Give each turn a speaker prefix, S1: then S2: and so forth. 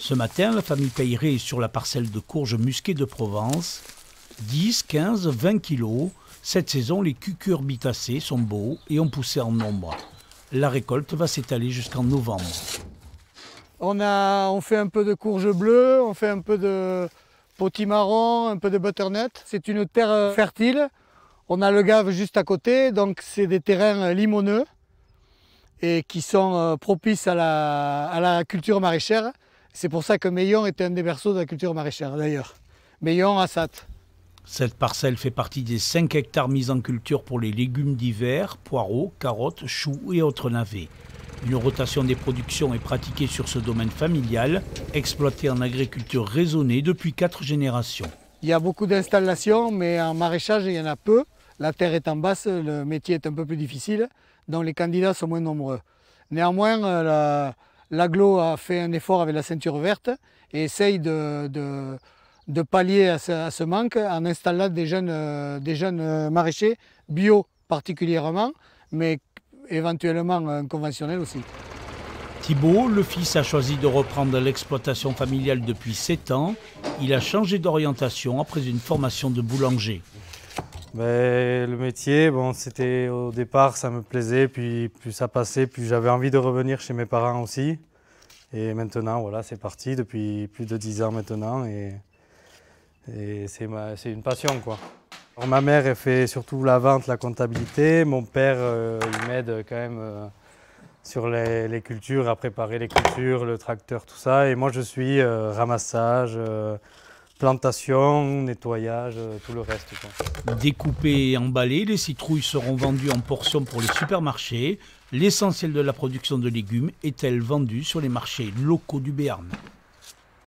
S1: Ce matin, la famille Peyret est sur la parcelle de courges musquées de Provence. 10, 15, 20 kilos. Cette saison, les cucurbitacées sont beaux et ont poussé en nombre. La récolte va s'étaler jusqu'en novembre.
S2: On fait un peu de courge bleue, on fait un peu de potimarron, un peu de butternut. C'est une terre fertile. On a le Gave juste à côté, donc c'est des terrains limoneux et qui sont propices à la culture maraîchère. C'est pour ça que Meillon est un des berceaux de la culture maraîchère d'ailleurs. Meillon, Assat.
S1: Cette parcelle fait partie des 5 hectares mis en culture pour les légumes d'hiver, poireaux, carottes, choux et autres navets. Une rotation des productions est pratiquée sur ce domaine familial, exploité en agriculture raisonnée depuis 4 générations.
S2: Il y a beaucoup d'installations, mais en maraîchage, il y en a peu. La terre étant basse, le métier est un peu plus difficile, donc les candidats sont moins nombreux. Néanmoins, l'agglo a fait un effort avec la ceinture verte et essaye de pallier à ce manque en installant des jeunes maraîchers, bio particulièrement, mais éventuellement conventionnels aussi.
S1: Thibault, le fils, a choisi de reprendre l'exploitation familiale depuis 7 ans. Il a changé d'orientation après une formation de boulanger.
S3: Le métier, c'était au départ, ça me plaisait, puis plus ça passait, plus j'avais envie de revenir chez mes parents aussi. Et maintenant, voilà, c'est parti depuis plus de 10 ans maintenant et c'est une passion, quoi. Alors, ma mère, elle fait surtout la vente, la comptabilité. Mon père, il m'aide quand même sur les cultures, à préparer les cultures, le tracteur, tout ça. Et moi, je suis ramassage, plantation, nettoyage, tout le reste, quoi.
S1: Découpées et emballées, les citrouilles seront vendues en portions pour les supermarchés. L'essentiel de la production de légumes est-elle vendue sur les marchés locaux du Béarn.